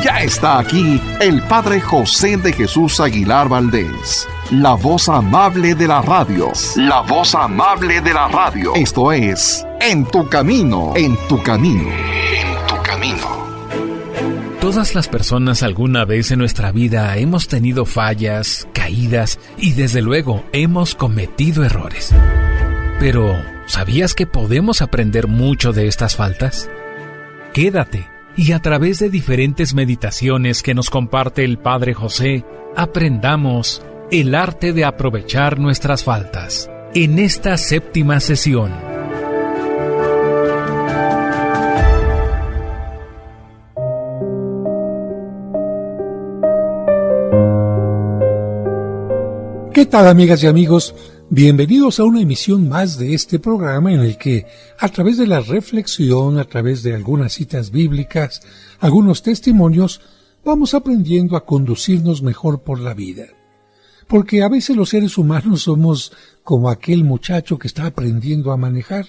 Ya está aquí el Padre José de Jesús Aguilar Valdés, la voz amable de la radio. La voz amable de la radio. Esto es En tu Camino, en tu Camino, en tu Camino. Todas las personas alguna vez en nuestra vida hemos tenido fallas, caídas y desde luego hemos cometido errores. Pero, ¿sabías que podemos aprender mucho de estas faltas? Quédate y a través de diferentes meditaciones que nos comparte el Padre José, aprendamos el arte de aprovechar nuestras faltas en esta 7ª sesión. ¿Qué tal, amigas y amigos? Bienvenidos a una emisión más de este programa en el que, a través de la reflexión, a través de algunas citas bíblicas, algunos testimonios, vamos aprendiendo a conducirnos mejor por la vida. Porque a veces los seres humanos somos como aquel muchacho que está aprendiendo a manejar.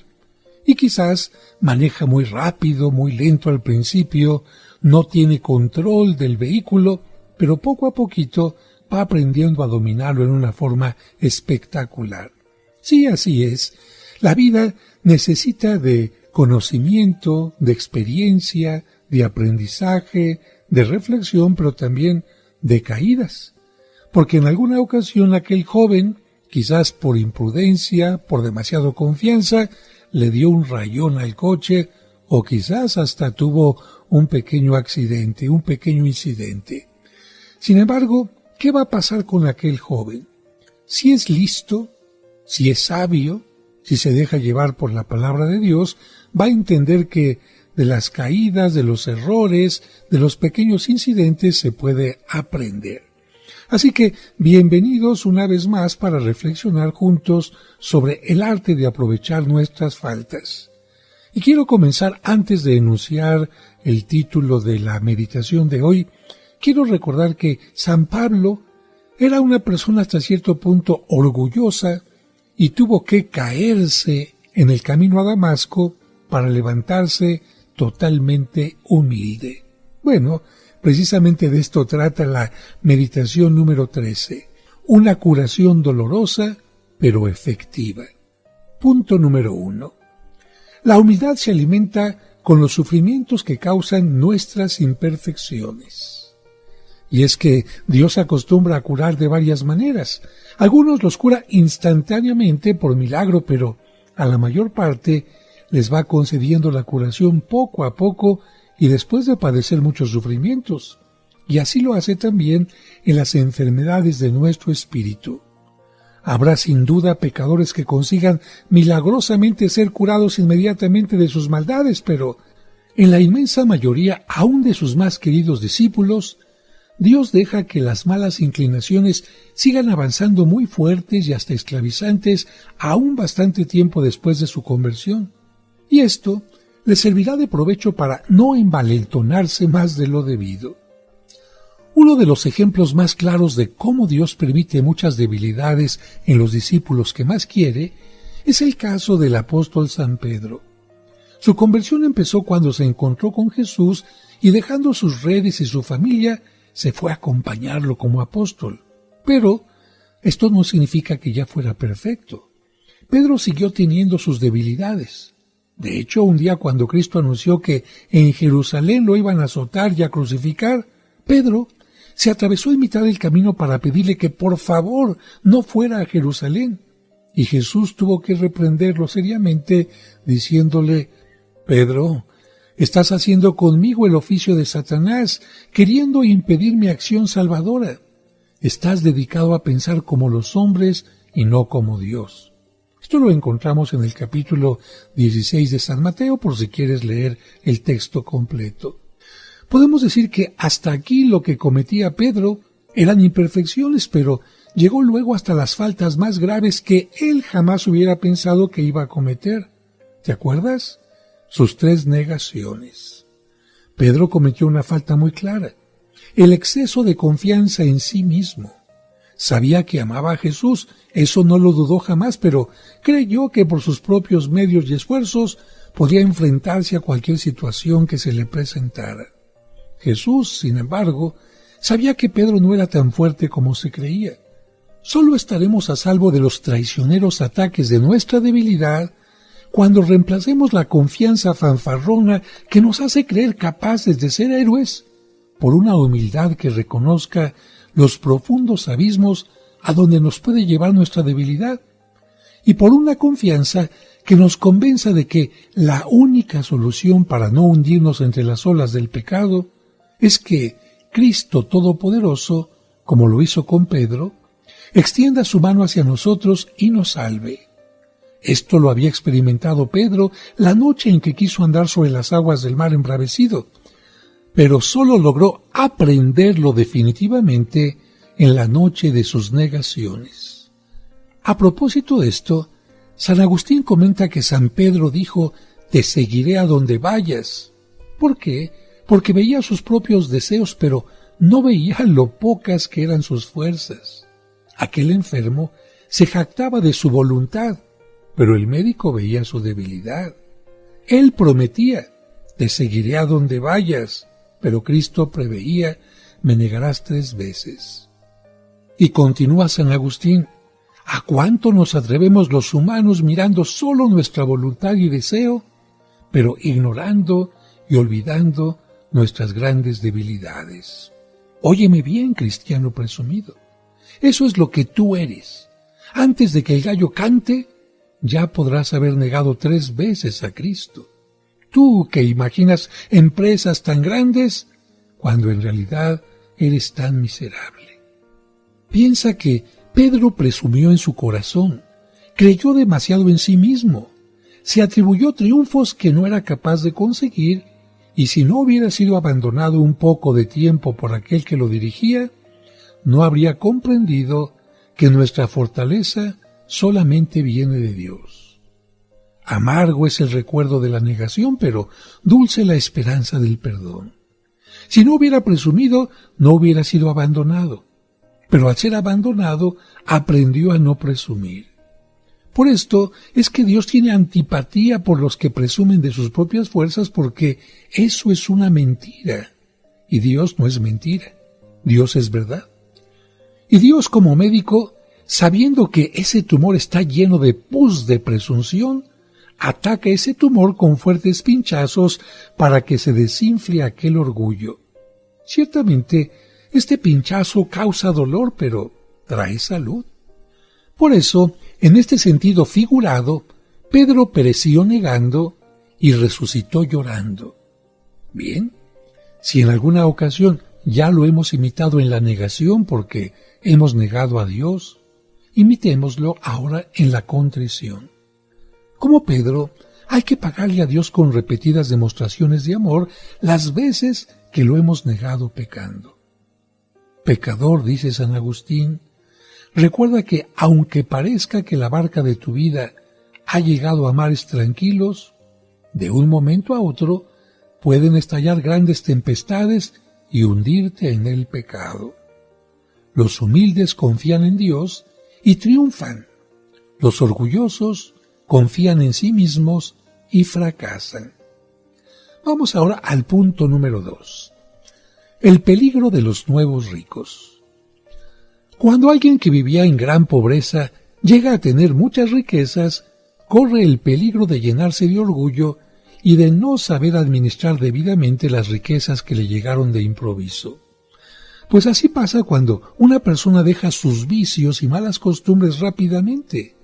Y quizás maneja muy rápido, muy lento al principio, no tiene control del vehículo, pero poco a poquito va aprendiendo a dominarlo en una forma espectacular. Sí, así es. La vida necesita de conocimiento, de experiencia, de aprendizaje, de reflexión, pero también de caídas. Porque en alguna ocasión aquel joven, quizás por imprudencia, por demasiado confianza, le dio un rayón al coche o quizás hasta tuvo un pequeño accidente, un pequeño incidente. Sin embargo, ¿qué va a pasar con aquel joven? Si es listo, si es sabio, si se deja llevar por la palabra de Dios, va a entender que de las caídas, de los errores, de los pequeños incidentes se puede aprender. Así que bienvenidos una vez más para reflexionar juntos sobre el arte de aprovechar nuestras faltas. Y quiero comenzar antes de enunciar el título de la meditación de hoy. Quiero recordar que San Pablo era una persona hasta cierto punto orgullosa y tuvo que caerse en el camino a Damasco para levantarse totalmente humilde. Bueno, precisamente de esto trata la meditación número 13, una curación dolorosa pero efectiva. Punto número 1. La humildad se alimenta con los sufrimientos que causan nuestras imperfecciones. Y es que Dios acostumbra a curar de varias maneras. Algunos los cura instantáneamente por milagro, pero a la mayor parte les va concediendo la curación poco a poco y después de padecer muchos sufrimientos. Y así lo hace también en las enfermedades de nuestro espíritu. Habrá sin duda pecadores que consigan milagrosamente ser curados inmediatamente de sus maldades, pero en la inmensa mayoría, aún de sus más queridos discípulos, Dios deja que las malas inclinaciones sigan avanzando muy fuertes y hasta esclavizantes aún bastante tiempo después de su conversión. Y esto les servirá de provecho para no envalentonarse más de lo debido. Uno de los ejemplos más claros de cómo Dios permite muchas debilidades en los discípulos que más quiere es el caso del apóstol San Pedro. Su conversión empezó cuando se encontró con Jesús y dejando sus redes y su familia, se fue a acompañarlo como apóstol. Pero esto no significa que ya fuera perfecto. Pedro siguió teniendo sus debilidades. De hecho, un día cuando Cristo anunció que en Jerusalén lo iban a azotar y a crucificar, Pedro se atravesó en mitad del camino para pedirle que por favor no fuera a Jerusalén. Y Jesús tuvo que reprenderlo seriamente, diciéndole: Pedro, estás haciendo conmigo el oficio de Satanás, queriendo impedir mi acción salvadora. Estás dedicado a pensar como los hombres y no como Dios. Esto lo encontramos en el capítulo 16 de San Mateo, por si quieres leer el texto completo. Podemos decir que hasta aquí lo que cometía Pedro eran imperfecciones, pero llegó luego hasta las faltas más graves que él jamás hubiera pensado que iba a cometer. ¿Te acuerdas? Sus 3 negaciones. Pedro cometió una falta muy clara: el exceso de confianza en sí mismo. Sabía que amaba a Jesús, eso no lo dudó jamás, pero creyó que por sus propios medios y esfuerzos podía enfrentarse a cualquier situación que se le presentara. Jesús, sin embargo, sabía que Pedro no era tan fuerte como se creía. Solo estaremos a salvo de los traicioneros ataques de nuestra debilidad cuando reemplacemos la confianza fanfarrona que nos hace creer capaces de ser héroes por una humildad que reconozca los profundos abismos a donde nos puede llevar nuestra debilidad, y por una confianza que nos convenza de que la única solución para no hundirnos entre las olas del pecado es que Cristo Todopoderoso, como lo hizo con Pedro, extienda su mano hacia nosotros y nos salve. Esto lo había experimentado Pedro la noche en que quiso andar sobre las aguas del mar embravecido, pero solo logró aprenderlo definitivamente en la noche de sus negaciones. A propósito de esto, San Agustín comenta que San Pedro dijo: «Te seguiré a donde vayas». ¿Por qué? Porque veía sus propios deseos, pero no veía lo pocas que eran sus fuerzas. Aquel enfermo se jactaba de su voluntad, pero el médico veía su debilidad. Él prometía: «Te seguiré a donde vayas», pero Cristo preveía: «Me negarás 3 veces». Y continúa San Agustín: ¿a cuánto nos atrevemos los humanos mirando solo nuestra voluntad y deseo, pero ignorando y olvidando nuestras grandes debilidades? Óyeme bien, cristiano presumido. Eso es lo que tú eres. Antes de que el gallo cante, ya podrás haber negado 3 veces a Cristo. Tú que imaginas empresas tan grandes, cuando en realidad eres tan miserable. Piensa que Pedro presumió en su corazón, creyó demasiado en sí mismo, se atribuyó triunfos que no era capaz de conseguir, y si no hubiera sido abandonado un poco de tiempo por aquel que lo dirigía, no habría comprendido que nuestra fortaleza solamente viene de Dios. Amargo es el recuerdo de la negación, pero dulce la esperanza del perdón. Si no hubiera presumido, no hubiera sido abandonado, pero al ser abandonado, aprendió a no presumir. Por esto es que Dios tiene antipatía por los que presumen de sus propias fuerzas, porque eso es una mentira. Y Dios no es mentira, Dios es verdad. Y Dios, como médico, sabiendo que ese tumor está lleno de pus de presunción, ataca ese tumor con fuertes pinchazos para que se desinfle aquel orgullo. Ciertamente, este pinchazo causa dolor, pero trae salud. Por eso, en este sentido figurado, Pedro pereció negando y resucitó llorando. Bien, si en alguna ocasión ya lo hemos imitado en la negación porque hemos negado a Dios, imitémoslo ahora en la contrición. Como Pedro, hay que pagarle a Dios con repetidas demostraciones de amor las veces que lo hemos negado pecando. Pecador, dice San Agustín, recuerda que aunque parezca que la barca de tu vida ha llegado a mares tranquilos, de un momento a otro pueden estallar grandes tempestades y hundirte en el pecado. Los humildes confían en Dios y triunfan. Los orgullosos confían en sí mismos y fracasan. Vamos ahora al punto número 2. El peligro de los nuevos ricos. Cuando alguien que vivía en gran pobreza llega a tener muchas riquezas, corre el peligro de llenarse de orgullo y de no saber administrar debidamente las riquezas que le llegaron de improviso. Pues así pasa cuando una persona deja sus vicios y malas costumbres rápidamente.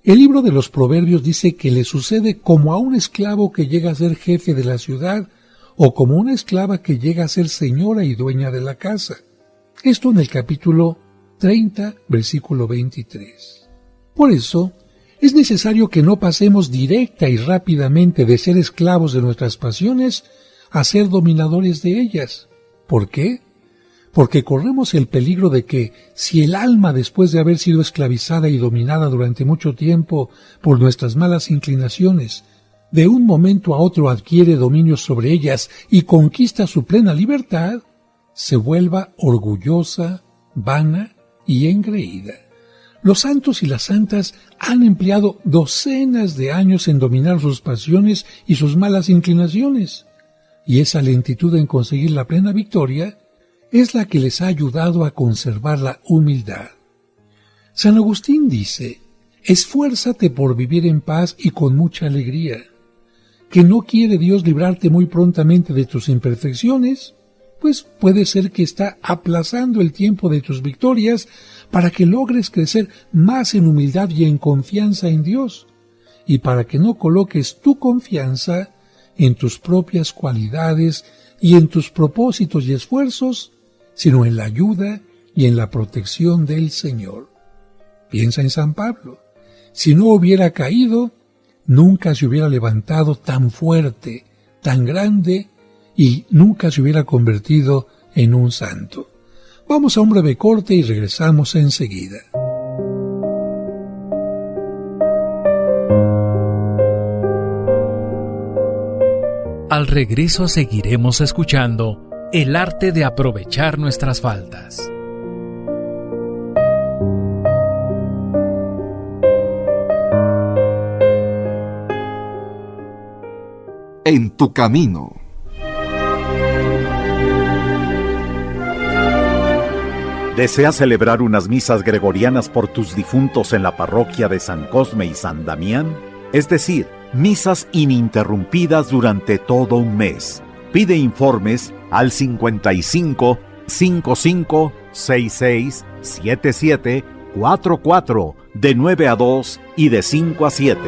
El libro de los Proverbios dice que le sucede como a un esclavo que llega a ser jefe de la ciudad o como una esclava que llega a ser señora y dueña de la casa. Esto en el capítulo 30, versículo 23. Por eso, es necesario que no pasemos directa y rápidamente de ser esclavos de nuestras pasiones a ser dominadores de ellas. ¿Por qué? Porque corremos el peligro de que, si el alma, después de haber sido esclavizada y dominada durante mucho tiempo por nuestras malas inclinaciones, de un momento a otro adquiere dominio sobre ellas y conquista su plena libertad, se vuelva orgullosa, vana y engreída. Los santos y las santas han empleado docenas de años en dominar sus pasiones y sus malas inclinaciones, y esa lentitud en conseguir la plena victoria es la que les ha ayudado a conservar la humildad. San Agustín dice: esfuérzate por vivir en paz y con mucha alegría. ¿Que no quiere Dios librarte muy prontamente de tus imperfecciones? Pues puede ser que está aplazando el tiempo de tus victorias para que logres crecer más en humildad y en confianza en Dios, y para que no coloques tu confianza en tus propias cualidades y en tus propósitos y esfuerzos, sino en la ayuda y en la protección del Señor. Piensa en San Pablo. Si no hubiera caído, nunca se hubiera levantado tan fuerte, tan grande, y nunca se hubiera convertido en un santo. Vamos a un breve corte y regresamos enseguida. Al regreso seguiremos escuchando el arte de aprovechar nuestras faltas. En tu camino. ¿Deseas celebrar unas misas gregorianas por tus difuntos en la parroquia de San Cosme y San Damián? Es decir, misas ininterrumpidas durante todo un mes. Pide informes al 55 55 66 77 44 de 9 a 2 y de 5 a 7.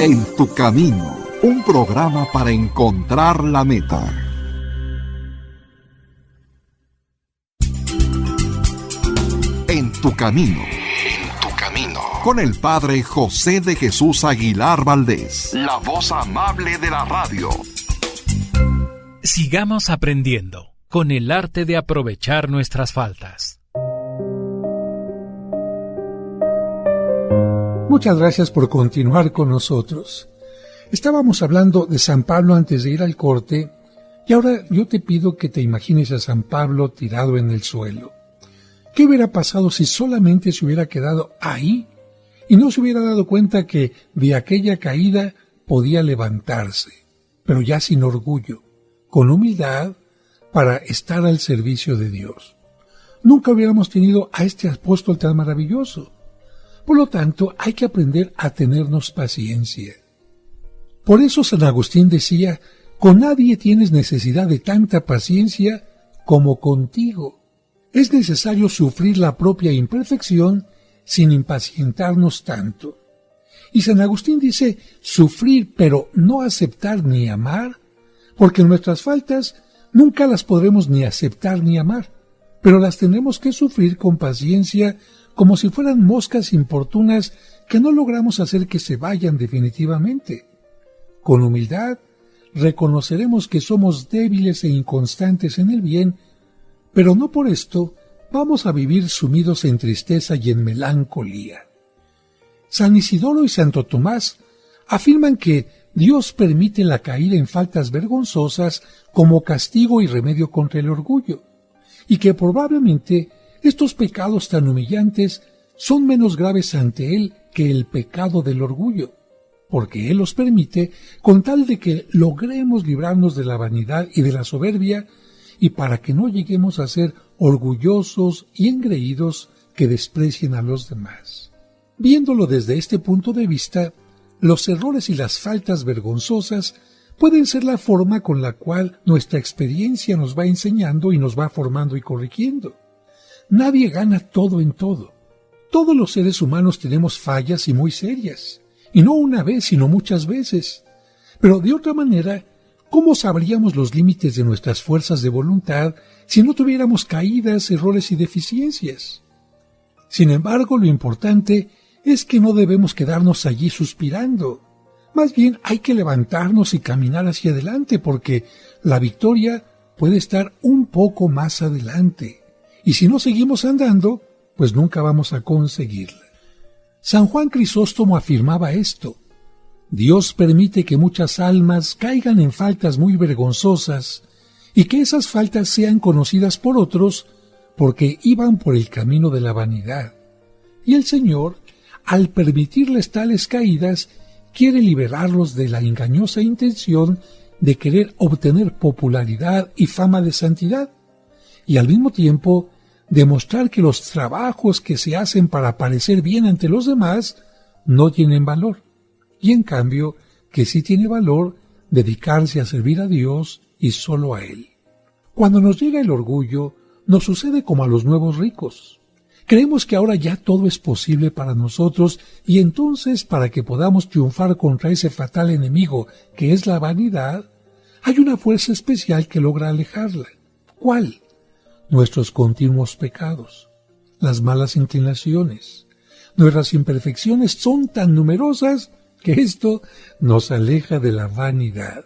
En tu camino, un programa para encontrar la meta. En tu camino. Con el Padre José de Jesús Aguilar Valdés, la voz amable de la radio. Sigamos aprendiendo con el arte de aprovechar nuestras faltas. Muchas gracias por continuar con nosotros. Estábamos hablando de San Pablo antes de ir al corte, y ahora yo te pido que te imagines a San Pablo tirado en el suelo. ¿Qué hubiera pasado si solamente se hubiera quedado ahí y no se hubiera dado cuenta que de aquella caída podía levantarse, pero ya sin orgullo, con humildad, para estar al servicio de Dios? Nunca hubiéramos tenido a este apóstol tan maravilloso. Por lo tanto, hay que aprender a tenernos paciencia. Por eso San Agustín decía: con nadie tienes necesidad de tanta paciencia como contigo. Es necesario sufrir la propia imperfección sin impacientarnos tanto. Y San Agustín dice sufrir, pero no aceptar ni amar, porque nuestras faltas nunca las podremos ni aceptar ni amar, pero las tendremos que sufrir con paciencia, como si fueran moscas importunas que no logramos hacer que se vayan definitivamente. Con humildad reconoceremos que somos débiles e inconstantes en el bien, pero no por esto vamos a vivir sumidos en tristeza y en melancolía. San Isidoro y Santo Tomás afirman que Dios permite la caída en faltas vergonzosas como castigo y remedio contra el orgullo, y que probablemente estos pecados tan humillantes son menos graves ante Él que el pecado del orgullo, porque Él los permite con tal de que logremos librarnos de la vanidad y de la soberbia, y para que no lleguemos a ser orgullosos y engreídos que desprecien a los demás. Viéndolo desde este punto de vista, los errores y las faltas vergonzosas pueden ser la forma con la cual nuestra experiencia nos va enseñando y nos va formando y corrigiendo. Nadie gana todo en todo. Todos los seres humanos tenemos fallas y muy serias, y no una vez, sino muchas veces. Pero de otra manera, ¿cómo sabríamos los límites de nuestras fuerzas de voluntad si no tuviéramos caídas, errores y deficiencias? Sin embargo, lo importante es que no debemos quedarnos allí suspirando. Más bien hay que levantarnos y caminar hacia adelante, porque la victoria puede estar un poco más adelante. Y si no seguimos andando, pues nunca vamos a conseguirla. San Juan Crisóstomo afirmaba esto: Dios permite que muchas almas caigan en faltas muy vergonzosas y que esas faltas sean conocidas por otros porque iban por el camino de la vanidad. Y el Señor, al permitirles tales caídas, quiere liberarlos de la engañosa intención de querer obtener popularidad y fama de santidad, y al mismo tiempo demostrar que los trabajos que se hacen para parecer bien ante los demás no tienen valor, y en cambio que sí tiene valor dedicarse a servir a Dios y solo a Él. Cuando nos llega el orgullo, nos sucede como a los nuevos ricos. Creemos que ahora ya todo es posible para nosotros y entonces para que podamos triunfar contra ese fatal enemigo que es la vanidad, hay una fuerza especial que logra alejarla. ¿Cuál? Nuestros continuos pecados, las malas inclinaciones. Nuestras imperfecciones son tan numerosas que esto nos aleja de la vanidad.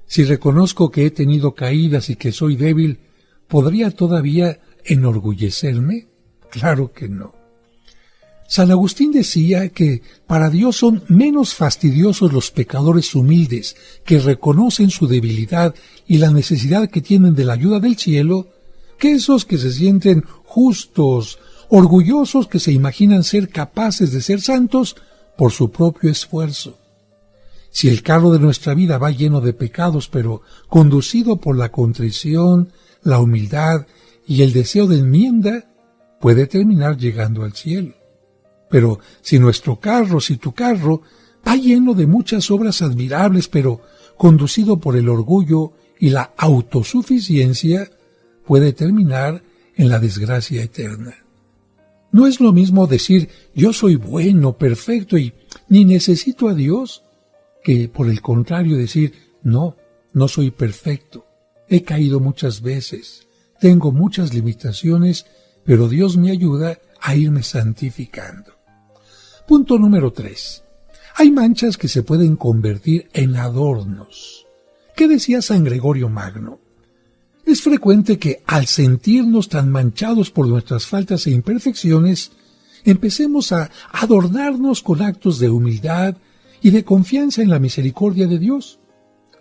Si reconozco que he tenido caídas y que soy débil, ¿podría todavía enorgullecerme? Claro que no. San Agustín decía que para Dios son menos fastidiosos los pecadores humildes que reconocen su debilidad y la necesidad que tienen de la ayuda del cielo, que esos que se sienten justos, orgullosos, que se imaginan ser capaces de ser santos por su propio esfuerzo. Si el carro de nuestra vida va lleno de pecados, pero conducido por la contrición, la humildad y el deseo de enmienda, puede terminar llegando al cielo. Pero si tu carro va lleno de muchas obras admirables, pero conducido por el orgullo y la autosuficiencia, puede terminar en la desgracia eterna. No es lo mismo decir yo soy bueno, perfecto y ni necesito a Dios, que por el contrario decir no soy perfecto, he caído muchas veces, tengo muchas limitaciones, pero Dios me ayuda a irme santificando. Punto número 3. Hay manchas que se pueden convertir en adornos. ¿Qué decía San Gregorio Magno? Es frecuente que al sentirnos tan manchados por nuestras faltas e imperfecciones, empecemos a adornarnos con actos de humildad y de confianza en la misericordia de Dios.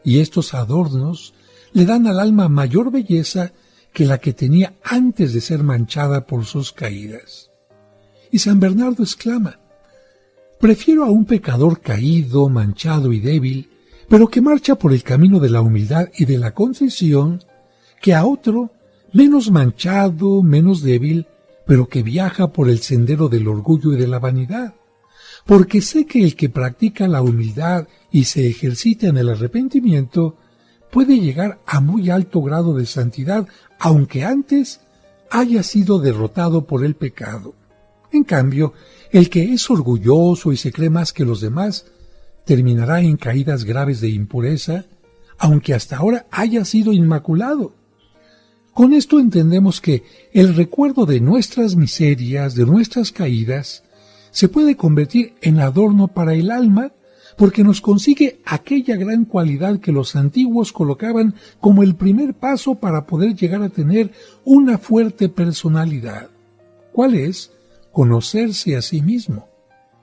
Y estos adornos le dan al alma mayor belleza que la que tenía antes de ser manchada por sus caídas. Y San Bernardo exclama: prefiero a un pecador caído, manchado y débil, pero que marcha por el camino de la humildad y de la contrición, que a otro menos manchado, menos débil, pero que viaja por el sendero del orgullo y de la vanidad, porque sé que el que practica la humildad y se ejercita en el arrepentimiento puede llegar a muy alto grado de santidad, aunque antes haya sido derrotado por el pecado. En cambio, el que es orgulloso y se cree más que los demás, terminará en caídas graves de impureza, aunque hasta ahora haya sido inmaculado. Con esto entendemos que el recuerdo de nuestras miserias, de nuestras caídas, se puede convertir en adorno para el alma, porque nos consigue aquella gran cualidad que los antiguos colocaban como el primer paso para poder llegar a tener una fuerte personalidad. ¿Cuál es? Conocerse a sí mismo.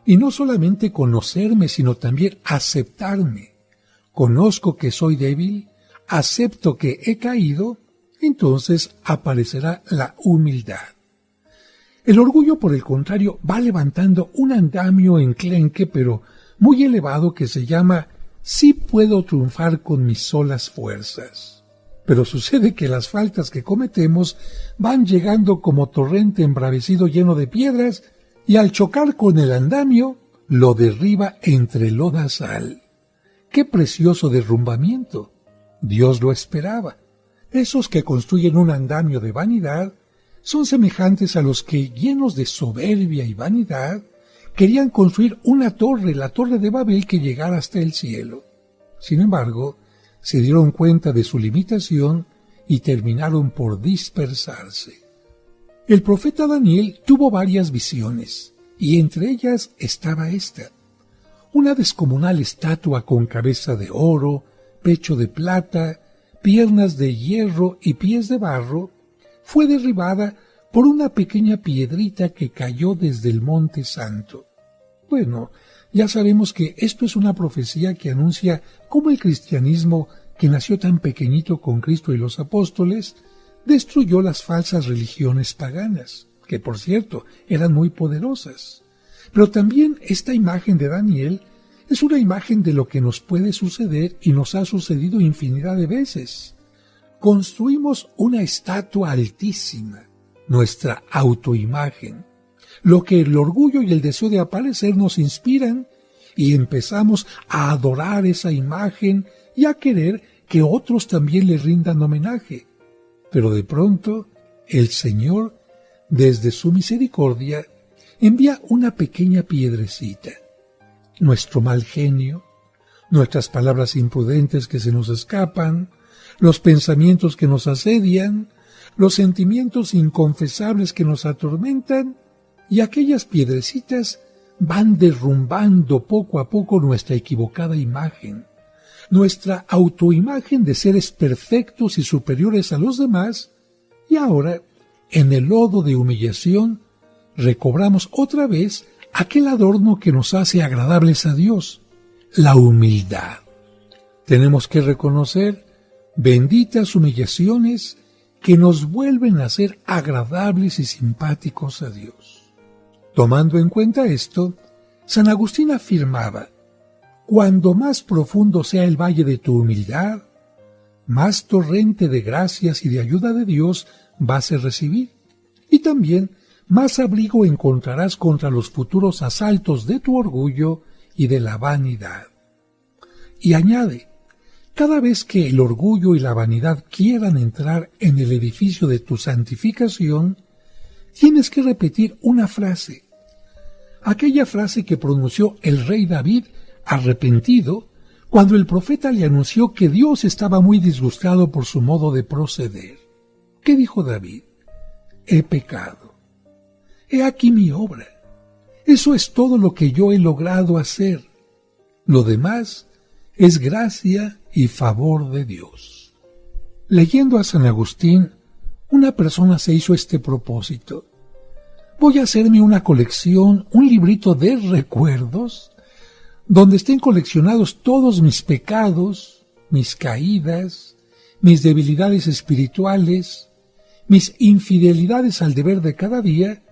Y no solamente conocerme, sino también aceptarme. Conozco que soy débil, acepto que he caído, entonces aparecerá la humildad. El orgullo, por el contrario, va levantando un andamio enclenque, pero muy elevado, que se llama sí puedo triunfar con mis solas fuerzas. Pero sucede que las faltas que cometemos van llegando como torrente embravecido lleno de piedras, y al chocar con el andamio, lo derriba entre lodazal. ¡Qué precioso derrumbamiento! Dios lo esperaba. Esos que construyen un andamio de vanidad son semejantes a los que, llenos de soberbia y vanidad, querían construir una torre, la torre de Babel, que llegara hasta el cielo. Sin embargo, se dieron cuenta de su limitación y terminaron por dispersarse. El profeta Daniel tuvo varias visiones, y entre ellas estaba esta: una descomunal estatua con cabeza de oro, pecho de plata, piernas de hierro y pies de barro, fue derribada por una pequeña piedrita que cayó desde el Monte Santo. Bueno, ya sabemos que esto es una profecía que anuncia cómo el cristianismo, que nació tan pequeñito con Cristo y los apóstoles, destruyó las falsas religiones paganas, que por cierto eran muy poderosas. Pero también esta imagen de Daniel Es una imagen de lo que nos puede suceder y nos ha sucedido infinidad de veces. Construimos una estatua altísima, nuestra autoimagen, lo que el orgullo y el deseo de aparecer nos inspiran, y empezamos a adorar esa imagen y a querer que otros también le rindan homenaje. Pero de pronto, el Señor, desde su misericordia, envía una pequeña piedrecita. Nuestro mal genio, nuestras palabras imprudentes que se nos escapan, los pensamientos que nos asedian, los sentimientos inconfesables que nos atormentan, y aquellas piedrecitas van derrumbando poco a poco nuestra equivocada imagen, nuestra autoimagen de seres perfectos y superiores a los demás, y ahora, en el lodo de humillación, recobramos otra vez aquel adorno que nos hace agradables a Dios, la humildad. Tenemos que reconocer benditas humillaciones que nos vuelven a ser agradables y simpáticos a Dios. Tomando en cuenta esto, San Agustín afirmaba: cuando más profundo sea el valle de tu humildad, más torrente de gracias y de ayuda de Dios vas a recibir, y también más abrigo encontrarás contra los futuros asaltos de tu orgullo y de la vanidad. Y añade: cada vez que el orgullo y la vanidad quieran entrar en el edificio de tu santificación, tienes que repetir una frase, aquella frase que pronunció el rey David arrepentido cuando el profeta le anunció que Dios estaba muy disgustado por su modo de proceder. ¿Qué dijo David? He pecado. He aquí mi obra. Eso es todo lo que yo he logrado hacer. Lo demás es gracia y favor de Dios. Leyendo a San Agustín, una persona se hizo este propósito: voy a hacerme una colección, un librito de recuerdos, donde estén coleccionados todos mis pecados, mis caídas, mis debilidades espirituales, mis infidelidades al deber de cada día,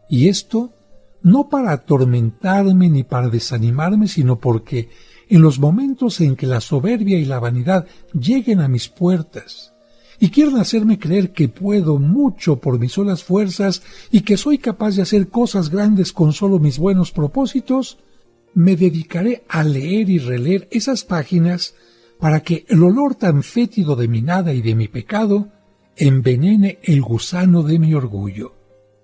y esto no para atormentarme ni para desanimarme, sino porque en los momentos en que la soberbia y la vanidad lleguen a mis puertas y quieran hacerme creer que puedo mucho por mis solas fuerzas y que soy capaz de hacer cosas grandes con solo mis buenos propósitos, me dedicaré a leer y releer esas páginas para que el olor tan fétido de mi nada y de mi pecado envenene el gusano de mi orgullo.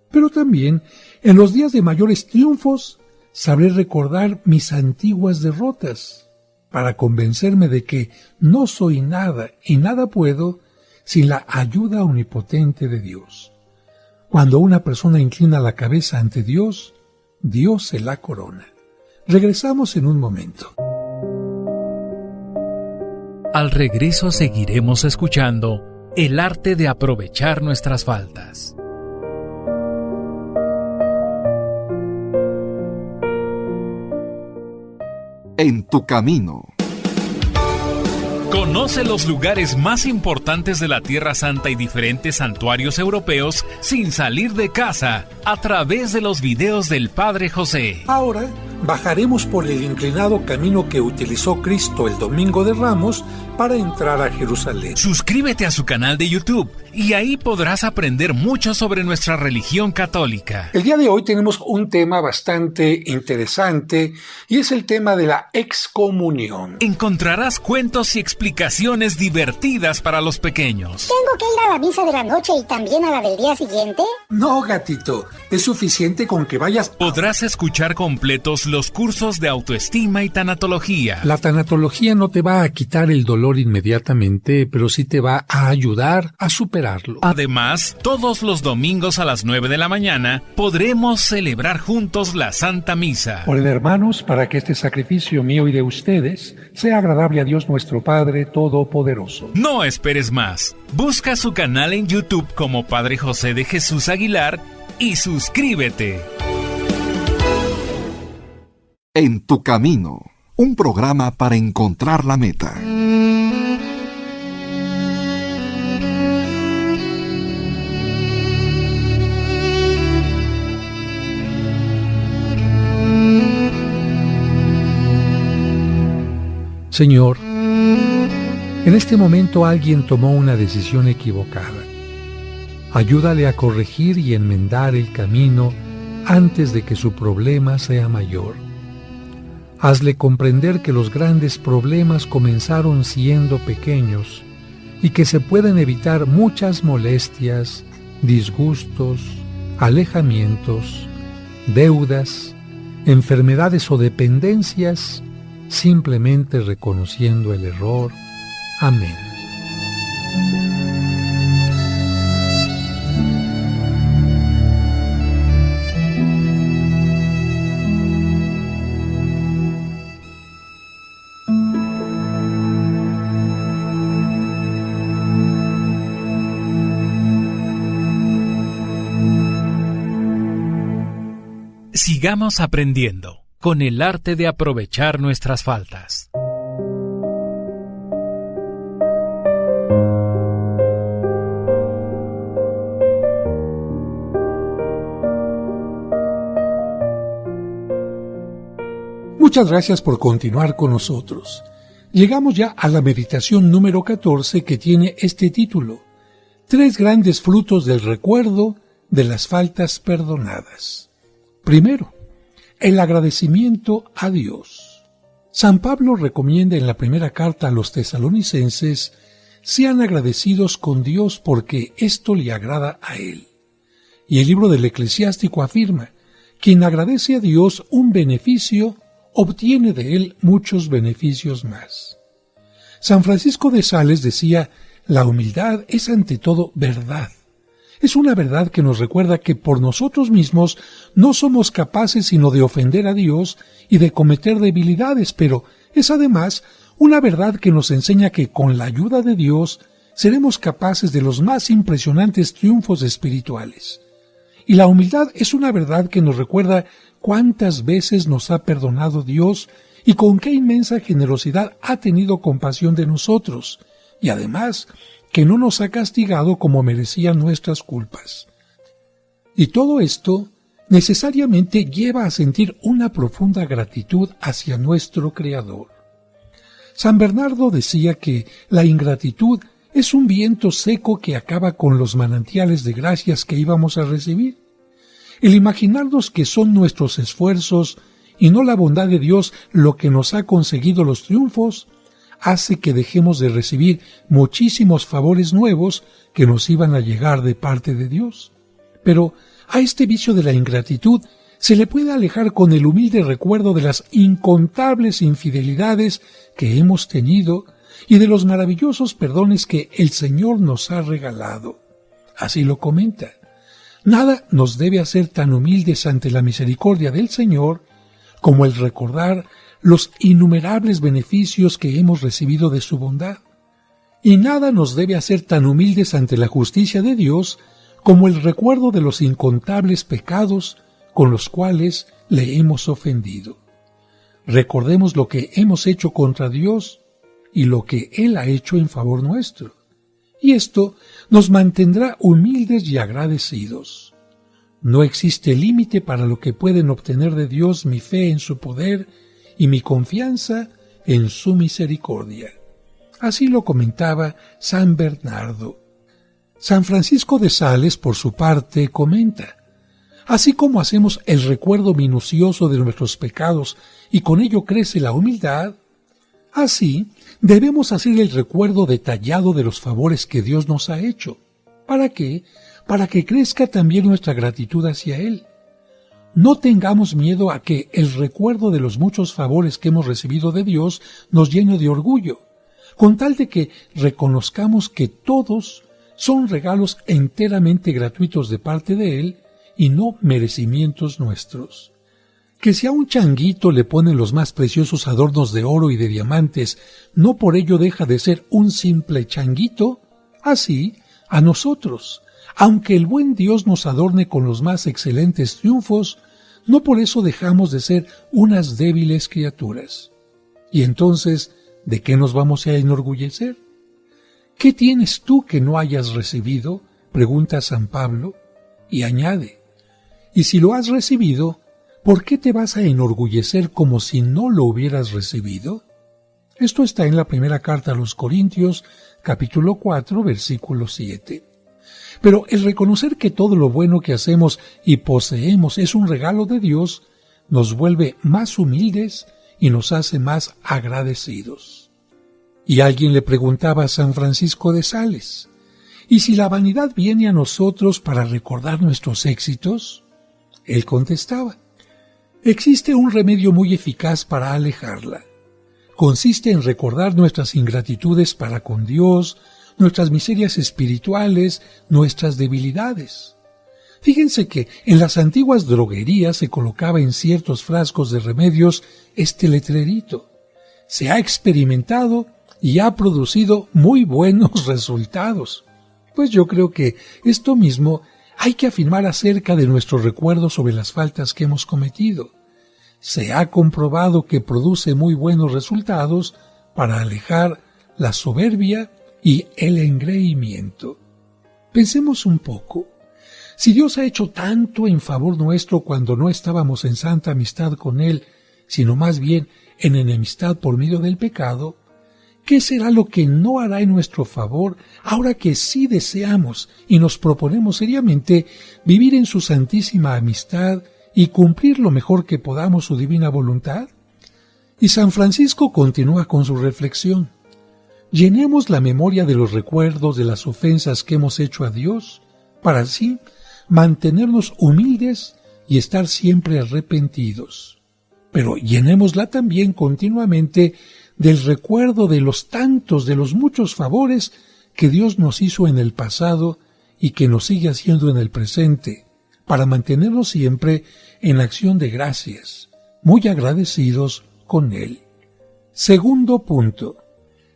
Pero también, en los días de mayores triunfos, sabré recordar mis antiguas derrotas, para convencerme de que no soy nada y nada puedo sin la ayuda omnipotente de Dios. Cuando una persona inclina la cabeza ante Dios, Dios se la corona. Regresamos en un momento. Al regreso seguiremos escuchando el arte de aprovechar nuestras faltas. En tu camino. Conoce los lugares más importantes de la Tierra Santa y diferentes santuarios europeos sin salir de casa a través de los videos del Padre José. Ahora bajaremos por el inclinado camino que utilizó Cristo el Domingo de Ramos para entrar a Jerusalén. Suscríbete a su canal de YouTube y ahí podrás aprender mucho sobre nuestra religión católica. El día de hoy tenemos un tema bastante interesante y es el tema de la excomunión. Encontrarás cuentos y explicaciones divertidas para los pequeños. ¿Tengo que ir a la misa de la noche y también a la del día siguiente? No, gatito, es suficiente con que vayas. Podrás escuchar completos los cursos de autoestima y tanatología. La tanatología no te va a quitar el dolor inmediatamente, pero sí te va a ayudar a superarlo. Además, todos los domingos a las 9 de la mañana podremos celebrar juntos la Santa Misa. Oren, hermanos, para que este sacrificio mío y de ustedes sea agradable a Dios nuestro Padre Todopoderoso. No esperes más. Busca su canal en YouTube como Padre José de Jesús Aguilar y suscríbete. En tu camino, un programa para encontrar la meta. Señor, en este momento alguien tomó una decisión equivocada. Ayúdale a corregir y enmendar el camino antes de que su problema sea mayor. Hazle comprender que los grandes problemas comenzaron siendo pequeños y que se pueden evitar muchas molestias, disgustos, alejamientos, deudas, enfermedades o dependencias, simplemente reconociendo el error. Amén. Sigamos aprendiendo con el arte de aprovechar nuestras faltas. Muchas gracias por continuar con nosotros. Llegamos ya a la meditación número 14 que tiene este título: 3 grandes frutos del recuerdo de las faltas perdonadas. Primero, el agradecimiento a Dios. San Pablo recomienda en la primera carta a los tesalonicenses: sean agradecidos con Dios porque esto le agrada a Él. Y el libro del Eclesiástico afirma: quien agradece a Dios un beneficio, obtiene de Él muchos beneficios más. San Francisco de Sales decía: la humildad es ante todo verdad. Es una verdad que nos recuerda que por nosotros mismos no somos capaces sino de ofender a Dios y de cometer debilidades, pero es además una verdad que nos enseña que con la ayuda de Dios seremos capaces de los más impresionantes triunfos espirituales. Y la humildad es una verdad que nos recuerda cuántas veces nos ha perdonado Dios y con qué inmensa generosidad ha tenido compasión de nosotros, y además que no nos ha castigado como merecían nuestras culpas. Y todo esto necesariamente lleva a sentir una profunda gratitud hacia nuestro Creador. San Bernardo decía que la ingratitud es un viento seco que acaba con los manantiales de gracias que íbamos a recibir. El imaginarnos que son nuestros esfuerzos y no la bondad de Dios lo que nos ha conseguido los triunfos, hace que dejemos de recibir muchísimos favores nuevos que nos iban a llegar de parte de Dios. Pero a este vicio de la ingratitud se le puede alejar con el humilde recuerdo de las incontables infidelidades que hemos tenido y de los maravillosos perdones que el Señor nos ha regalado. Así lo comenta: nada nos debe hacer tan humildes ante la misericordia del Señor como el recordar los innumerables beneficios que hemos recibido de su bondad. Y nada nos debe hacer tan humildes ante la justicia de Dios como el recuerdo de los incontables pecados con los cuales le hemos ofendido. Recordemos lo que hemos hecho contra Dios y lo que Él ha hecho en favor nuestro, y esto nos mantendrá humildes y agradecidos. No existe límite para lo que pueden obtener de Dios mi fe en su poder y mi confianza en su misericordia. Así lo comentaba San Bernardo. San Francisco de Sales, por su parte, comenta: así como hacemos el recuerdo minucioso de nuestros pecados y con ello crece la humildad, así debemos hacer el recuerdo detallado de los favores que Dios nos ha hecho. ¿Para qué? Para que crezca también nuestra gratitud hacia Él. No tengamos miedo a que el recuerdo de los muchos favores que hemos recibido de Dios nos llene de orgullo, con tal de que reconozcamos que todos son regalos enteramente gratuitos de parte de Él y no merecimientos nuestros. Que si a un changuito le ponen los más preciosos adornos de oro y de diamantes, no por ello deja de ser un simple changuito. Así, a nosotros, aunque el buen Dios nos adorne con los más excelentes triunfos, no por eso dejamos de ser unas débiles criaturas. Y entonces, ¿de qué nos vamos a enorgullecer? ¿Qué tienes tú que no hayas recibido?, pregunta San Pablo, y añade: y si lo has recibido, ¿por qué te vas a enorgullecer como si no lo hubieras recibido? Esto está en la primera carta a los Corintios, capítulo 4, versículo 7. Pero el reconocer que todo lo bueno que hacemos y poseemos es un regalo de Dios, nos vuelve más humildes y nos hace más agradecidos. Y alguien le preguntaba a San Francisco de Sales, ¿y si la vanidad viene a nosotros para recordar nuestros éxitos? Él contestaba, existe un remedio muy eficaz para alejarla. Consiste en recordar nuestras ingratitudes para con Dios, nuestras miserias espirituales, nuestras debilidades. Fíjense que en las antiguas droguerías se colocaba en ciertos frascos de remedios este letrerito. Se ha experimentado y ha producido muy buenos resultados. Pues yo creo que esto mismo hay que afirmar acerca de nuestro recuerdo sobre las faltas que hemos cometido. Se ha comprobado que produce muy buenos resultados para alejar la soberbia y el engreimiento. Pensemos un poco. Si Dios ha hecho tanto en favor nuestro cuando no estábamos en santa amistad con Él, sino más bien en enemistad por medio del pecado, ¿qué será lo que no hará en nuestro favor ahora que sí deseamos y nos proponemos seriamente vivir en su santísima amistad y cumplir lo mejor que podamos su divina voluntad? Y San Francisco continúa con su reflexión. Llenemos la memoria de los recuerdos de las ofensas que hemos hecho a Dios, para así mantenernos humildes y estar siempre arrepentidos. Pero llenémosla también continuamente del recuerdo de los tantos, de los muchos favores que Dios nos hizo en el pasado y que nos sigue haciendo en el presente, para mantenernos siempre en acción de gracias, muy agradecidos con Él. Segundo punto.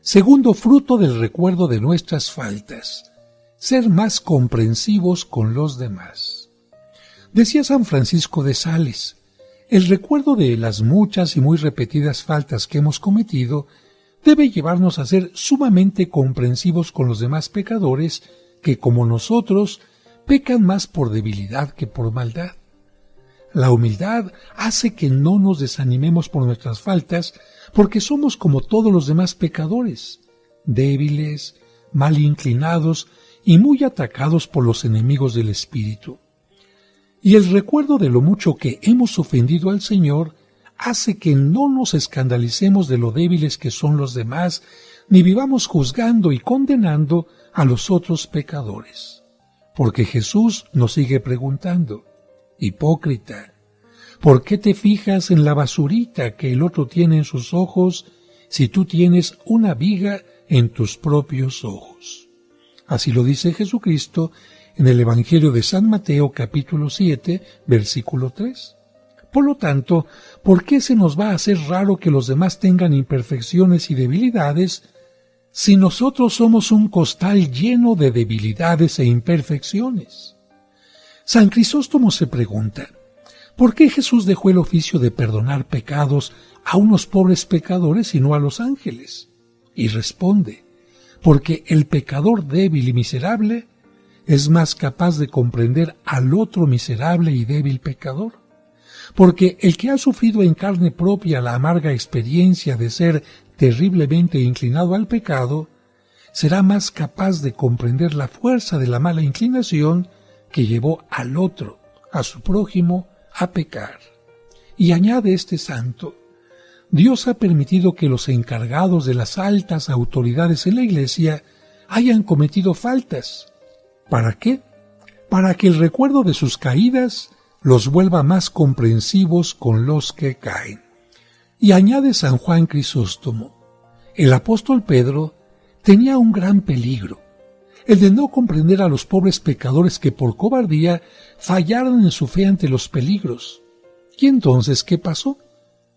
Segundo fruto del recuerdo de nuestras faltas, ser más comprensivos con los demás. Decía San Francisco de Sales, el recuerdo de las muchas y muy repetidas faltas que hemos cometido debe llevarnos a ser sumamente comprensivos con los demás pecadores que, como nosotros, pecan más por debilidad que por maldad. La humildad hace que no nos desanimemos por nuestras faltas, porque somos como todos los demás pecadores, débiles, mal inclinados y muy atacados por los enemigos del espíritu. Y el recuerdo de lo mucho que hemos ofendido al Señor hace que no nos escandalicemos de lo débiles que son los demás, ni vivamos juzgando y condenando a los otros pecadores. Porque Jesús nos sigue preguntando, hipócrita, ¿por qué te fijas en la basurita que el otro tiene en sus ojos si tú tienes una viga en tus propios ojos? Así lo dice Jesucristo en el Evangelio de San Mateo capítulo 7, versículo 3. Por lo tanto, ¿por qué se nos va a hacer raro que los demás tengan imperfecciones y debilidades si nosotros somos un costal lleno de debilidades e imperfecciones? San Crisóstomo se pregunta, ¿por qué Jesús dejó el oficio de perdonar pecados a unos pobres pecadores y no a los ángeles? Y responde, porque el pecador débil y miserable es más capaz de comprender al otro miserable y débil pecador. Porque el que ha sufrido en carne propia la amarga experiencia de ser terriblemente inclinado al pecado, será más capaz de comprender la fuerza de la mala inclinación que llevó al otro, a su prójimo, a pecar. Y añade este santo, Dios ha permitido que los encargados de las altas autoridades en la Iglesia hayan cometido faltas. ¿Para qué? Para que el recuerdo de sus caídas los vuelva más comprensivos con los que caen. Y añade San Juan Crisóstomo, el apóstol Pedro tenía un gran peligro, el de no comprender a los pobres pecadores que por cobardía fallaron en su fe ante los peligros. ¿Y entonces qué pasó?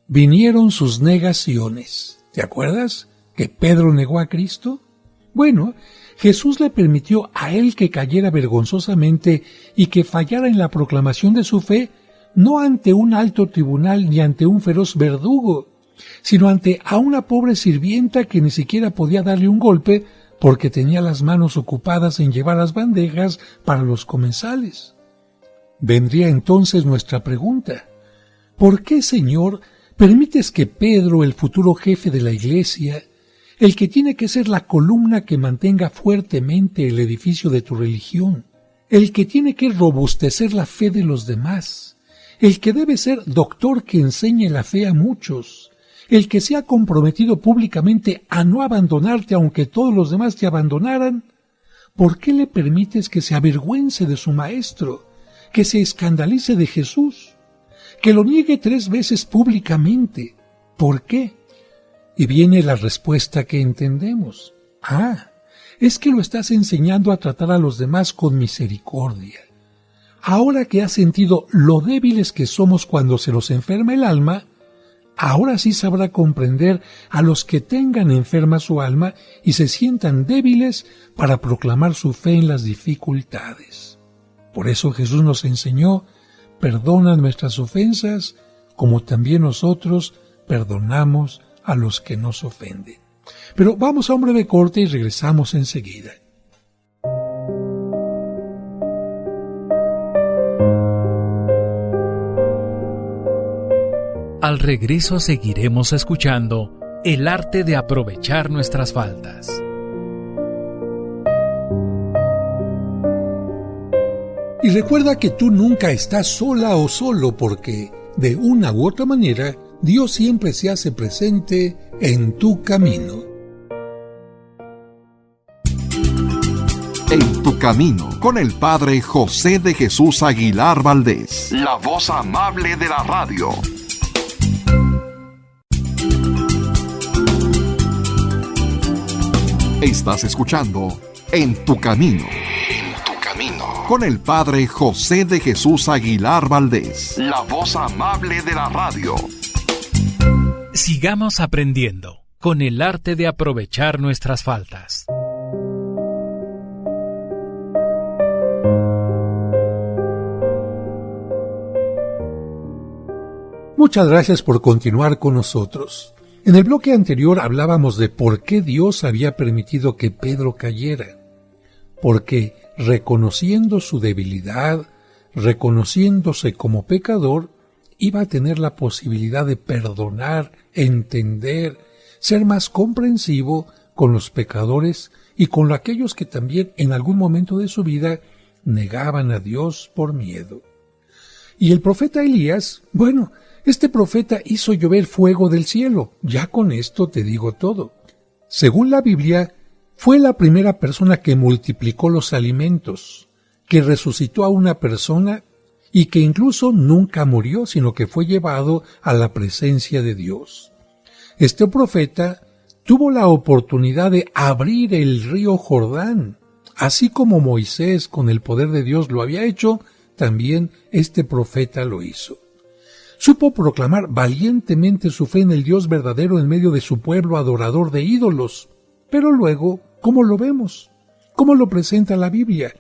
Vinieron sus negaciones. ¿Te acuerdas que Pedro negó a Cristo? Bueno, Jesús le permitió a él que cayera vergonzosamente y que fallara en la proclamación de su fe, no ante un alto tribunal ni ante un feroz verdugo, sino ante a una pobre sirvienta que ni siquiera podía darle un golpe porque tenía las manos ocupadas en llevar las bandejas para los comensales. Vendría entonces nuestra pregunta, ¿por qué, Señor, Permites que Pedro, el futuro jefe de la iglesia, el que tiene que ser la columna que mantenga fuertemente el edificio de tu religión, el que tiene que robustecer la fe de los demás, el que debe ser doctor que enseñe la fe a muchos, el que se ha comprometido públicamente a no abandonarte aunque todos los demás te abandonaran, ¿por qué le permites que se avergüence de su maestro, que se escandalice de Jesús, que lo niegue 3 veces públicamente? ¿Por qué? Y viene la respuesta que entendemos. Es que lo estás enseñando a tratar a los demás con misericordia. Ahora que has sentido lo débiles que somos cuando se nos enferma el alma, ahora sí sabrá comprender a los que tengan enferma su alma y se sientan débiles para proclamar su fe en las dificultades. Por eso Jesús nos enseñó: perdona nuestras ofensas, como también nosotros perdonamos a los que nos ofenden. Pero vamos a un breve corte y regresamos enseguida. Al regreso seguiremos escuchando el arte de aprovechar nuestras faltas. Y recuerda que tú nunca estás sola o solo, porque de una u otra manera Dios siempre se hace presente en tu camino. En tu camino, con el Padre José de Jesús Aguilar Valdés, la voz amable de la radio. Estás escuchando En tu camino. En tu camino. Con el Padre José de Jesús Aguilar Valdés, la voz amable de la radio. Sigamos aprendiendo con el arte de aprovechar nuestras faltas. Muchas gracias por continuar con nosotros. En el bloque anterior hablábamos de por qué Dios había permitido que Pedro cayera. Porque reconociendo su debilidad, reconociéndose como pecador, iba a tener la posibilidad de perdonar, entender, ser más comprensivo con los pecadores y con aquellos que también en algún momento de su vida negaban a Dios por miedo. Y el profeta Elías, este profeta hizo llover fuego del cielo. Ya con esto te digo todo. Según la Biblia, fue la primera persona que multiplicó los alimentos, que resucitó a una persona y que incluso nunca murió, sino que fue llevado a la presencia de Dios. Este profeta tuvo la oportunidad de abrir el río Jordán. Así como Moisés con el poder de Dios lo había hecho, también este profeta lo hizo. Supo proclamar valientemente su fe en el Dios verdadero en medio de su pueblo adorador de ídolos. Pero luego, ¿cómo lo vemos? ¿Cómo lo presenta la Biblia?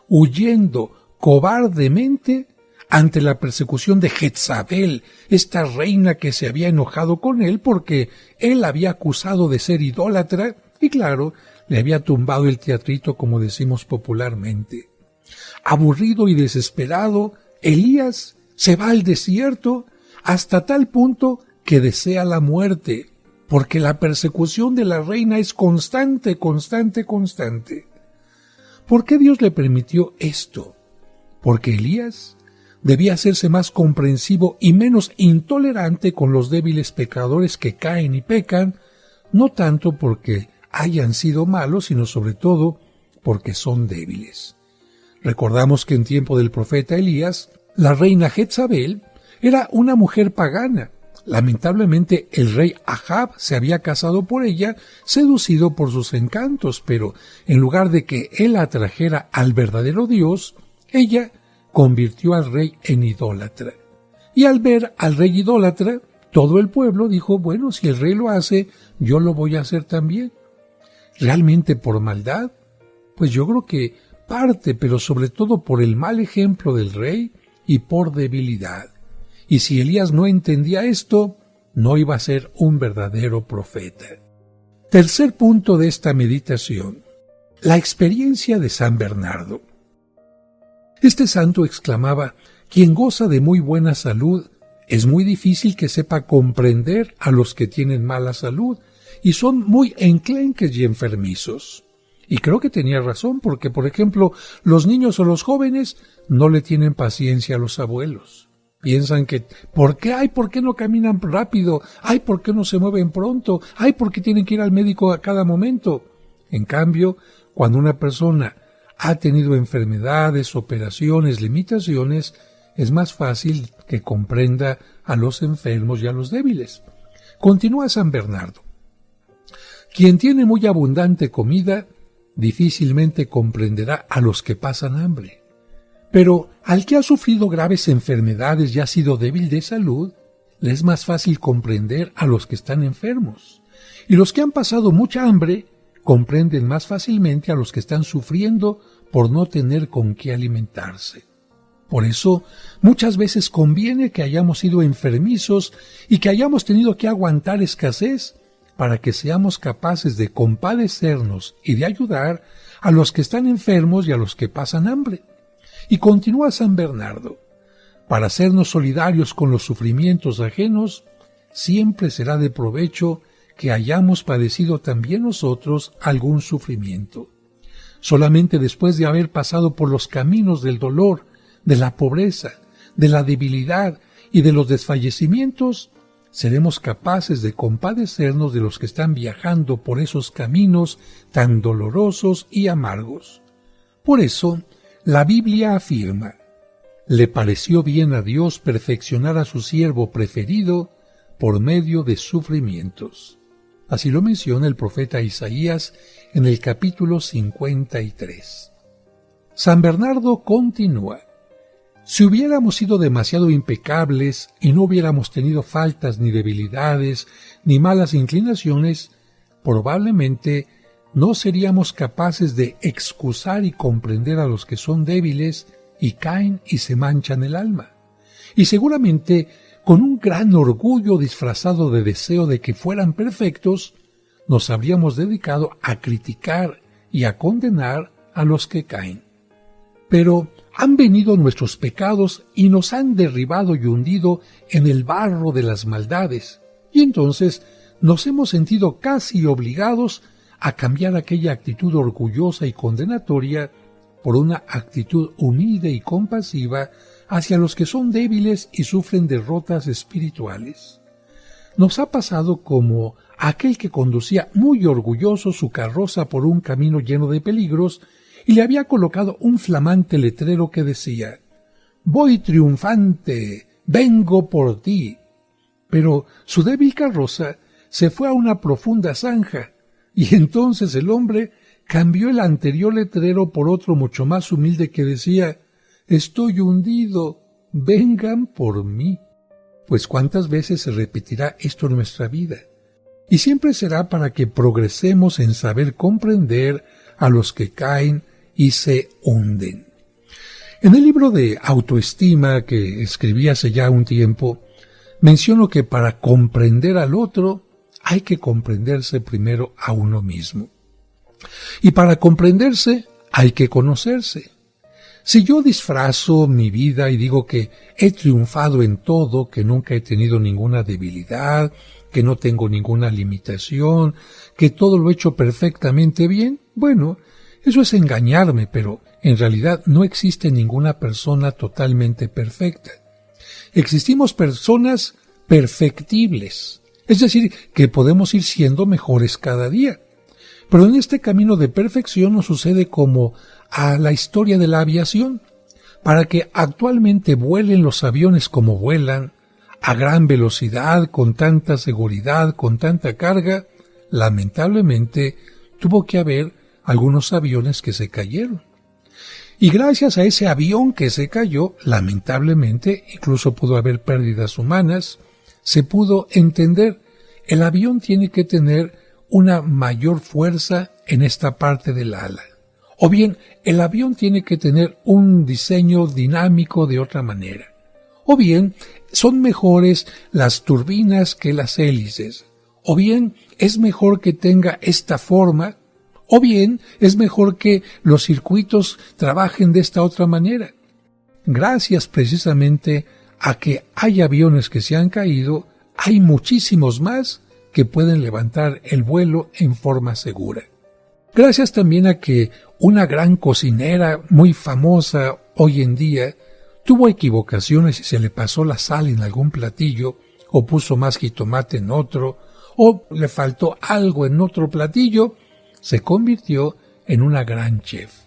Huyendo cobardemente ante la persecución de Jezabel, esta reina que se había enojado con él porque él había acusado de ser idólatra y claro, le había tumbado el teatrito, como decimos popularmente. Aburrido y desesperado, Elías se va al desierto hasta tal punto que desea la muerte, porque la persecución de la reina es constante. ¿Por qué Dios le permitió esto? Porque Elías debía hacerse más comprensivo y menos intolerante con los débiles pecadores que caen y pecan, no tanto porque hayan sido malos, sino sobre todo porque son débiles. Recordamos que en tiempo del profeta Elías, la reina Jezabel era una mujer pagana. Lamentablemente el rey Ahab se había casado por ella, seducido por sus encantos, pero en lugar de que él atrajera al verdadero Dios, ella convirtió al rey en idólatra. Y al ver al rey idólatra, todo el pueblo dijo, si el rey lo hace, yo lo voy a hacer también. ¿Realmente por maldad? Pues yo creo que parte, pero sobre todo por el mal ejemplo del rey y por debilidad. Y si Elías no entendía esto, no iba a ser un verdadero profeta. Tercer punto de esta meditación: la experiencia de San Bernardo. Este santo exclamaba: quien goza de muy buena salud es muy difícil que sepa comprender a los que tienen mala salud y son muy enclenques y enfermizos. Y creo que tenía razón porque, por ejemplo, los niños o los jóvenes no le tienen paciencia a los abuelos. Piensan que, ¿por qué no caminan rápido? ¿Por qué no se mueven pronto? ¿Por qué tienen que ir al médico a cada momento? En cambio, cuando una persona ha tenido enfermedades, operaciones, limitaciones, es más fácil que comprenda a los enfermos y a los débiles. Continúa San Bernardo. Quien tiene muy abundante comida, difícilmente comprenderá a los que pasan hambre. Pero al que ha sufrido graves enfermedades y ha sido débil de salud, le es más fácil comprender a los que están enfermos. Y los que han pasado mucha hambre comprenden más fácilmente a los que están sufriendo por no tener con qué alimentarse. Por eso, muchas veces conviene que hayamos sido enfermizos y que hayamos tenido que aguantar escasez para que seamos capaces de compadecernos y de ayudar a los que están enfermos y a los que pasan hambre. Y continúa San Bernardo, para hacernos solidarios con los sufrimientos ajenos, siempre será de provecho que hayamos padecido también nosotros algún sufrimiento. Solamente después de haber pasado por los caminos del dolor, de la pobreza, de la debilidad y de los desfallecimientos, seremos capaces de compadecernos de los que están viajando por esos caminos tan dolorosos y amargos. Por eso, la Biblia afirma: le pareció bien a Dios perfeccionar a su siervo preferido por medio de sufrimientos. Así lo menciona el profeta Isaías en el capítulo 53. San Bernardo continúa: si hubiéramos sido demasiado impecables y no hubiéramos tenido faltas ni debilidades ni malas inclinaciones, probablemente no seríamos capaces de excusar y comprender a los que son débiles y caen y se manchan el alma. Y seguramente, con un gran orgullo disfrazado de deseo de que fueran perfectos, nos habríamos dedicado a criticar y a condenar a los que caen. Pero han venido nuestros pecados y nos han derribado y hundido en el barro de las maldades, y entonces nos hemos sentido casi obligados a cambiar aquella actitud orgullosa y condenatoria por una actitud humilde y compasiva hacia los que son débiles y sufren derrotas espirituales. Nos ha pasado como aquel que conducía muy orgulloso su carroza por un camino lleno de peligros y le había colocado un flamante letrero que decía: «Voy triunfante, vengo por ti». Pero su débil carroza se fue a una profunda zanja, y entonces el hombre cambió el anterior letrero por otro mucho más humilde que decía: «Estoy hundido, vengan por mí». Pues cuántas veces se repetirá esto en nuestra vida, y siempre será para que progresemos en saber comprender a los que caen y se hunden. En el libro de autoestima que escribí hace ya un tiempo, menciono que para comprender al otro hay que comprenderse primero a uno mismo. Y para comprenderse hay que conocerse. Si yo disfrazo mi vida y digo que he triunfado en todo, que nunca he tenido ninguna debilidad, que no tengo ninguna limitación, que todo lo he hecho perfectamente bien, bueno, eso es engañarme, pero en realidad no existe ninguna persona totalmente perfecta. Existimos personas perfectibles, es decir, que podemos ir siendo mejores cada día. Pero en este camino de perfección nos sucede como a la historia de la aviación. Para que actualmente vuelen los aviones como vuelan, a gran velocidad, con tanta seguridad, con tanta carga, lamentablemente tuvo que haber algunos aviones que se cayeron. Y gracias a ese avión que se cayó, lamentablemente, incluso pudo haber pérdidas humanas, se pudo entender, el avión tiene que tener una mayor fuerza en esta parte del ala. O bien, el avión tiene que tener un diseño dinámico de otra manera. O bien, son mejores las turbinas que las hélices. O bien, es mejor que tenga esta forma. O bien, es mejor que los circuitos trabajen de esta otra manera. Gracias precisamente a que hay aviones que se han caído, hay muchísimos más que pueden levantar el vuelo en forma segura. Gracias también a que una gran cocinera muy famosa hoy en día tuvo equivocaciones y se le pasó la sal en algún platillo, o puso más jitomate en otro, o le faltó algo en otro platillo, se convirtió en una gran chef.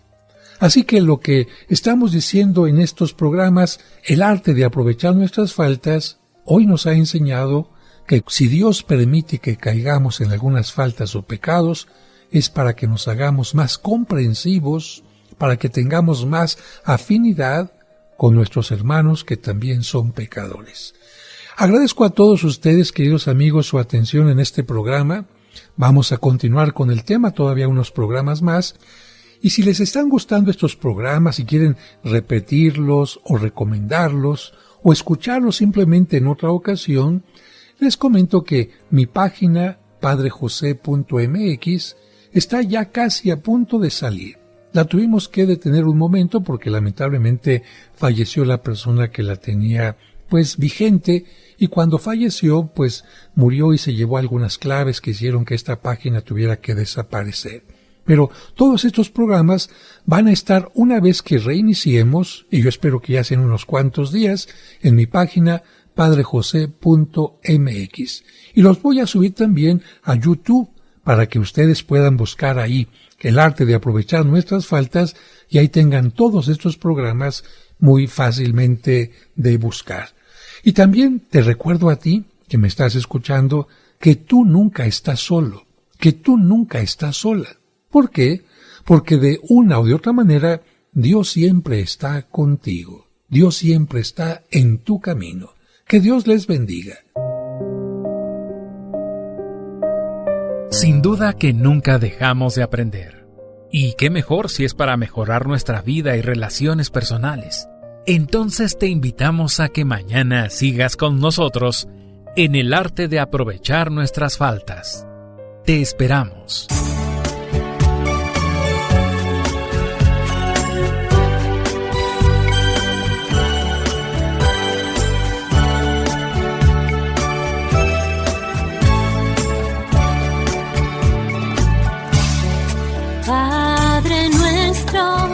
Así que lo que estamos diciendo en estos programas, el arte de aprovechar nuestras faltas, hoy nos ha enseñado que si Dios permite que caigamos en algunas faltas o pecados, es para que nos hagamos más comprensivos, para que tengamos más afinidad con nuestros hermanos que también son pecadores. Agradezco a todos ustedes, queridos amigos, su atención en este programa. Vamos a continuar con el tema, todavía unos programas más. Y si les están gustando estos programas y quieren repetirlos o recomendarlos o escucharlos simplemente en otra ocasión, les comento que mi página padrejose.mx está ya casi a punto de salir. La tuvimos que detener un momento porque lamentablemente falleció la persona que la tenía vigente, y cuando falleció murió y se llevó algunas claves que hicieron que esta página tuviera que desaparecer. Pero todos estos programas van a estar una vez que reiniciemos, y yo espero que ya sean unos cuantos días, en mi página padrejose.mx. Y los voy a subir también a YouTube para que ustedes puedan buscar ahí el arte de aprovechar nuestras faltas y ahí tengan todos estos programas muy fácilmente de buscar. Y también te recuerdo a ti, que me estás escuchando, que tú nunca estás solo, que tú nunca estás sola. ¿Por qué? Porque de una o de otra manera, Dios siempre está contigo. Dios siempre está en tu camino. Que Dios les bendiga. Sin duda que nunca dejamos de aprender. Y qué mejor si es para mejorar nuestra vida y relaciones personales. Entonces te invitamos a que mañana sigas con nosotros en el arte de aprovechar nuestras faltas. Te esperamos. Padre nuestro